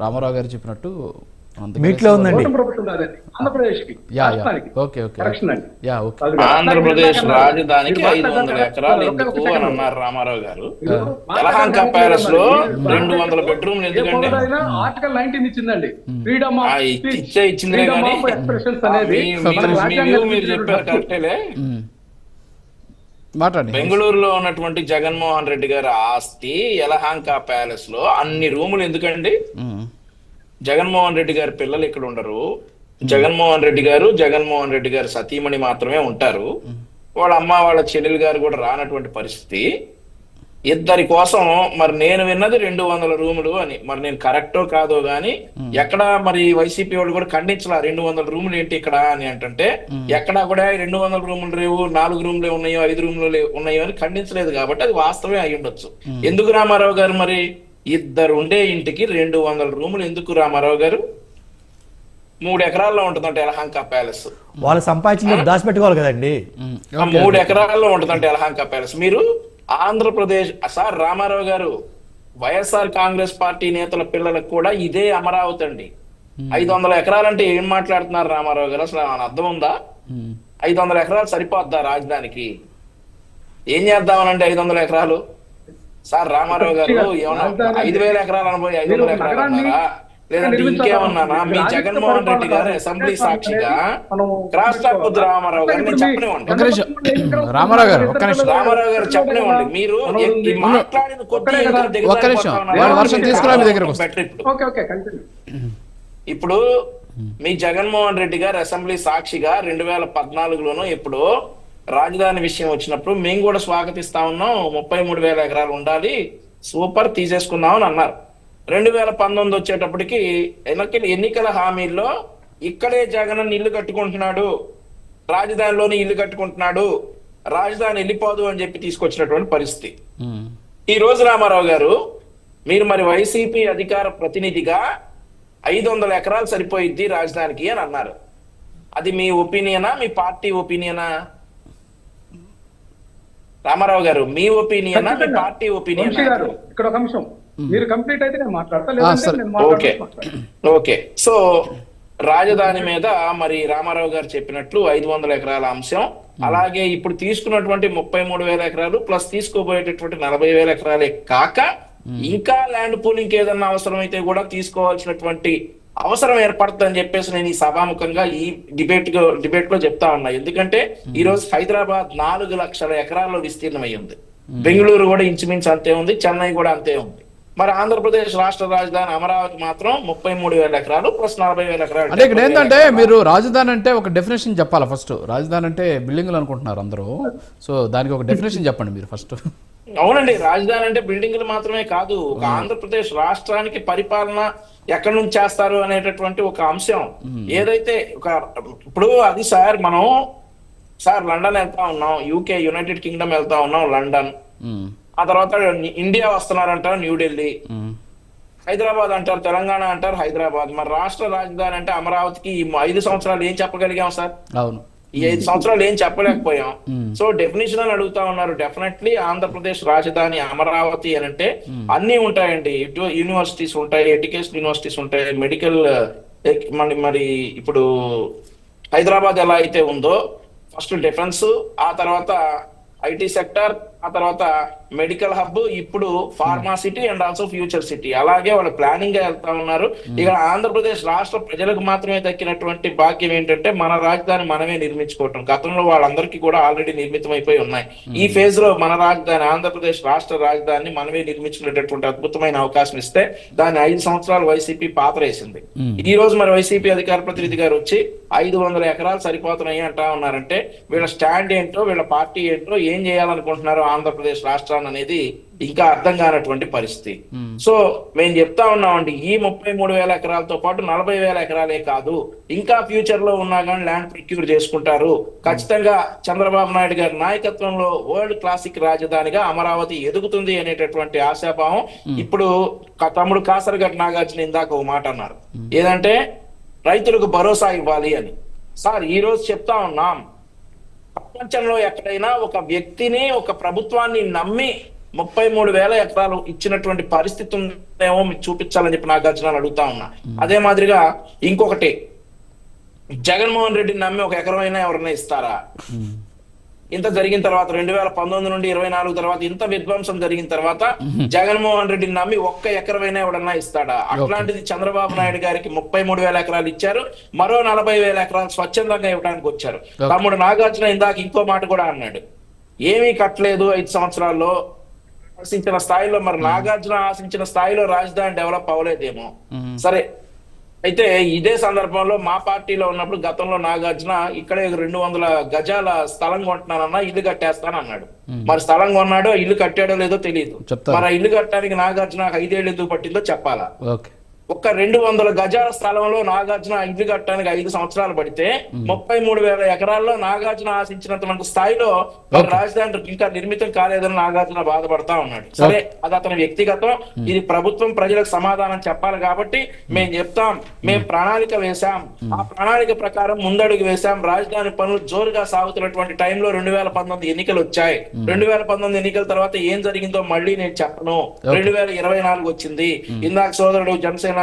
రామారావు గారు చెప్పినట్టు మీట్లో ఉందండి. ఆంధ్రప్రదేశ్ రాజధానికి 500 ఎకరాలు ఎందుకు అని అన్నారు రామారావు గారు. యలహంక ప్యాలెస్ లో 200 బెడ్రూమ్లు ఎందుకండి? ఆర్టికల్ 19 ఇచ్చిందండి, ఫ్రీడమ్ ఆఫ్ స్పీచ్, ఇచ్చిందే ఫ్రీడమ్ ఆఫ్ ఎక్స్ప్రెషన్స్ అనేది. మీరు చెప్పారు కరెక్టేలే. బెంగళూరులో ఉన్నటువంటి జగన్మోహన్ రెడ్డి గారి ఆస్తి యలహంక ప్యాలెస్ లో అన్ని రూములు ఎందుకండి? జగన్మోహన్ రెడ్డి గారి పిల్లలు ఇక్కడ ఉండరు. జగన్మోహన్ రెడ్డి గారు సతీమణి మాత్రమే ఉంటారు. వాళ్ళ అమ్మ వాళ్ళ చెల్లెలు గారు కూడా రానటువంటి పరిస్థితి. ఇద్దరి కోసం మరి నేను విన్నది 200 రూములు అని. మరి నేను కరెక్టో కాదో గాని ఎక్కడ మరి వైసీపీ వాళ్ళు కూడా ఖండించలా 200 రూములు ఏంటి ఇక్కడ అని అంటే, ఎక్కడా కూడా 200 రూములు లేవు, 4 రూములే ఉన్నాయో 5 రూములు ఉన్నాయో అని ఖండించలేదు. కాబట్టి అది వాస్తవమే అయి ఉండొచ్చు. ఎందుకు రామారావు గారు మరి ఇద్దరు ఉండే ఇంటికి 200 రూములు ఎందుకు రామారావు గారు? 3 ఎకరాల్లో ఉంటుందంటే యలహంక ప్యాలెస్. వాళ్ళు సంపాదించిన దాచిపెట్టుకోవాలి కదండి. 3 ఎకరాల్లో ఉంటుందంటే యలహంక ప్యాలెస్. మీరు ఆంధ్రప్రదేశ్ సార్ రామారావు గారు వైఎస్ఆర్ కాంగ్రెస్ పార్టీ నేతల పిల్లలకు కూడా ఇదే అమరావతి అండి. 500 ఎకరాలంటే ఏం మాట్లాడుతున్నారు రామారావు గారు? అసలు అర్థం ఉందా? 500 ఎకరాలు సరిపోద్దా రాజధానికి? ఏం చేద్దామనంటే 500 ఎకరాలు? సార్ రామారావు గారు ఏమన్నా 5,000 ఎకరాలు అనబోయి 500 ఎకరాలు అన్నారా? లేదంటే ఇంకేమన్నానా? మీ జగన్మోహన్ రెడ్డి గారు అసెంబ్లీ సాక్షిగా క్రాస్ టాక్ వద్దు రామారావు గారు, నేను చెప్పనివ్వండి. రామారావు గారు చెప్పనివ్వండి. మీరు మాట్లాడిన కొద్ది ఇప్పుడు మీ జగన్మోహన్ రెడ్డి గారు అసెంబ్లీ సాక్షిగా 2014లోనూ ఇప్పుడు రాజధాని విషయం వచ్చినప్పుడు మేము కూడా స్వాగతిస్తా ఉన్నాం, 33,000 ఎకరాలు ఉండాలి, సూపర్ తీసేసుకున్నాం అని అన్నారు. 2019 వచ్చేటప్పటికి ఎన్నికల హామీల్లో ఇక్కడే జగన్ ఇల్లు కట్టుకుంటున్నాడు, రాజధానిలోని ఇల్లు కట్టుకుంటున్నాడు, రాజధాని వెళ్ళిపోదు అని చెప్పి తీసుకొచ్చినటువంటి పరిస్థితి. ఈ రోజు రామారావు గారు మీరు మరి వైసీపీ అధికార ప్రతినిధిగా 500 ఎకరాలు సరిపోయిద్ది రాజధానికి అని అన్నారు. అది మీ ఒపీనియనా, మీ పార్టీ ఒపీనియనా? రామారావు గారు మీ ఒపీనియనా, మీ పార్టీ ఒపీనియనా? ఇక్కడ ఒక అంశం మీరు కంప్లీట్ అయితే నేను మాట్లాడతా. ఓకే. సో రాజధాని మీద మరి రామారావు గారు చెప్పినట్లు 500 ఎకరాల అంశం, అలాగే ఇప్పుడు తీసుకున్నటువంటి 33,000 ఎకరాలు ప్లస్ తీసుకోబోయేటటువంటి 40,000 ఎకరాలే కాక ఇంకా ల్యాండ్ పూలింగ్ ఏదన్నా అవసరం అయితే కూడా తీసుకోవాల్సినటువంటి అవసరం ఏర్పడుతుందని చెప్పేసి నేను ఈ సభాముఖంగా ఈ డిబేట్ లో చెప్తా ఉన్నా. ఎందుకంటే ఈ రోజు హైదరాబాద్ 4 లక్షల ఎకరాల్లో విస్తీర్ణమై ఉంది, బెంగళూరు కూడా ఇంచుమించు అంతే ఉంది, చెన్నై కూడా అంతే ఉంది. మరి ఆంధ్రప్రదేశ్ రాష్ట్ర రాజధాని అమరావతి మాత్రం 33,000 ఎకరాలు ప్లస్ 40,000 ఎకరాలు. అంటే ఇక్కడ ఏంటంటే మీరు రాజధాని అంటే ఒక డెఫినేషన్ చెప్పాలి ఫస్ట్. రాజధాని అంటే బిల్డింగ్లు అనుకుంటున్నారు అందరూ, సో దానికి ఒక డెఫినేషన్ చెప్పండి మీరు ఫస్ట్. అవునండి, రాజధాని అంటే బిల్డింగ్లు మాత్రమే కాదు, ఒక ఆంధ్రప్రదేశ్ రాష్ట్రానికి పరిపాలన ఎక్కడి నుంచి చేస్తారు అనేటటువంటి ఒక అంశం ఏదైతే ఇప్పుడు అది సార్ మనం లండన్ వెళ్తా ఉన్నాం, యూకే యునైటెడ్ కింగ్డమ్ వెళ్తా ఉన్నాం, లండన్, ఆ తర్వాత ఇండియా వస్తున్నారంటారు న్యూఢిల్లీ, హైదరాబాద్ అంటారు తెలంగాణ అంటారు హైదరాబాద్. మరి రాష్ట్ర రాజధాని అంటే అమరావతికి ఈ 5 సంవత్సరాలు ఏం చెప్పగలిగాం సార్? అవును, ఈ 5 సంవత్సరాలు ఏం చెప్పలేకపోయాం. సో డెఫినేషన్ అని అడుగుతా ఉన్నారు. డెఫినెట్లీ ఆంధ్రప్రదేశ్ రాజధాని అమరావతి అని అంటే అన్ని ఉంటాయండి. ఇటు యూనివర్సిటీస్ ఉంటాయి, ఎడ్యుకేషన్ యూనివర్సిటీస్ ఉంటాయి, మెడికల్ మరి ఇప్పుడు హైదరాబాద్ ఎలా అయితే ఉందో ఫస్ట్ డిఫెన్స్, ఆ తర్వాత ఐటీ సెక్టర్, ఆ తర్వాత మెడికల్ హబ్, ఇప్పుడు pharma city and also future city. అలాగే వాళ్ళు ప్లానింగ్ గా వెళ్తా ఉన్నారు. ఇక ఆంధ్రప్రదేశ్ రాష్ట్ర ప్రజలకు మాత్రమే దక్కినటువంటి భాగ్యం ఏంటంటే మన రాజధాని మనమే నిర్మించుకోవటం. గతంలో వాళ్ళందరికీ కూడా ఆల్రెడీ నిర్మితం అయిపోయి ఉన్నాయి. ఈ ఫేజ్ లో మన రాజధాని ఆంధ్రప్రదేశ్ రాష్ట్ర రాజధానిని మనమే నిర్మించుకునేటటువంటి అద్భుతమైన అవకాశం ఇస్తే దాన్ని 5 సంవత్సరాలు వైసీపీ పాతరేసింది. ఈ రోజు మరి వైసీపీ అధికార ప్రతినిధి గారు వచ్చి 500 ఎకరాలు సరిపోతున్నాయి అంటా ఉన్నారంటే వీళ్ళ స్టాండ్ ఏంటో, వీళ్ళ పార్టీ ఏంటో, ఏం చేయాలనుకుంటున్నారో ఆంధ్రప్రదేశ్ రాష్ట్రాన్ని అనేది ఇంకా అర్థం కానటువంటి పరిస్థితి. సో మేము చెప్తా ఉన్నామండి, ఈ 33,000 ఎకరాలతో పాటు 40,000 ఎకరాలే కాదు, ఇంకా ఫ్యూచర్ లో ఉన్నా కానీ ల్యాండ్ ప్రొక్యూర్ చేసుకుంటారు. ఖచ్చితంగా చంద్రబాబు నాయుడు గారి నాయకత్వంలో వరల్డ్ క్లాసిక్ రాజధానిగా అమరావతి ఎదుగుతుంది అనేటటువంటి ఆశాభావం. ఇప్పుడు తమ్ముడు కాసరగడ్డ నాగార్జున ఇందాక ఒక మాట అన్నారు, ఏదంటే రైతులకు భరోసా ఇవ్వాలి అని. సార్ ఈ రోజు చెప్తా ఉన్నాం, ప్రపంచంలో ఎక్కడైనా ఒక వ్యక్తిని, ఒక ప్రభుత్వాన్ని నమ్మి 33,000 ఎకరాలు ఇచ్చినటువంటి పరిస్థితి ఉందేమో మీకు చూపించాలని చెప్పి నాగార్జున అడుగుతా ఉన్నా. అదే మాదిరిగా ఇంకొకటి, జగన్మోహన్ రెడ్డిని నమ్మి ఒక ఎకరమైనా ఎవరైనా ఇస్తారా? ఇంత జరిగిన తర్వాత 2019 నుండి 24 తర్వాత ఇంత విధ్వంసం జరిగిన తర్వాత జగన్మోహన్ రెడ్డిని నమ్మి ఒక్క ఎకరమైనా ఎవడన్నా ఇస్తాడా? అట్లాంటిది చంద్రబాబు నాయుడు గారికి 33,000 ఎకరాలు ఇచ్చారు, మరో 40,000 ఎకరాలు స్వచ్ఛందంగా ఇవ్వడానికి వచ్చారు. తమ్ముడు నాగార్జున ఇందాక ఇంకో మాట కూడా అన్నాడు, ఏమీ కట్టలేదు 5 సంవత్సరాల్లో ఆశించిన స్థాయిలో. మరి నాగార్జున ఆశించిన స్థాయిలో రాజధాని డెవలప్ అవ్వలేదేమో. సరే, అయితే ఇదే సందర్భంలో మా పార్టీలో ఉన్నప్పుడు గతంలో నాగార్జున ఇక్కడే 200 గజాల స్థలం కొంటున్నానన్నా, ఇల్లు కట్టేస్తానన్నాడు. మరి స్థలం కొన్నాడో ఇల్లు కట్టాడో లేదో తెలియదు. మరి ఇల్లు కట్టడానికి నాగార్జున 5 ఏళ్ళు ఎందుకు పట్టిందో చెప్పాలా? ఒక్క 200 గజాల స్థలంలో నాగార్జున ఇల్లు కట్టడానికి 5 సంవత్సరాలు పడితే 33,000 ఎకరాల్లో నాగార్జున ఆశించినంత స్థాయిలో రాజధాని ఇంకా నిర్మితం కాలేదని నాగార్జున బాధపడతా ఉన్నాడు. సరే, అది అతని వ్యక్తిగతం. ఇది ప్రభుత్వం ప్రజలకు సమాధానం చెప్పాలి కాబట్టి మేము చెప్తాం, మేము ప్రణాళిక వేశాం, ఆ ప్రణాళిక ప్రకారం ముందడుగు వేశాం. రాజధాని పనులు జోరుగా సాగుతున్నటువంటి టైంలో 2019 ఎన్నికలు వచ్చాయి. 2019 ఎన్నికల తర్వాత ఏం జరిగిందో మళ్ళీ నేను చెప్పను. 2024 వచ్చింది. ఇందాక సోదరుడు జనసేన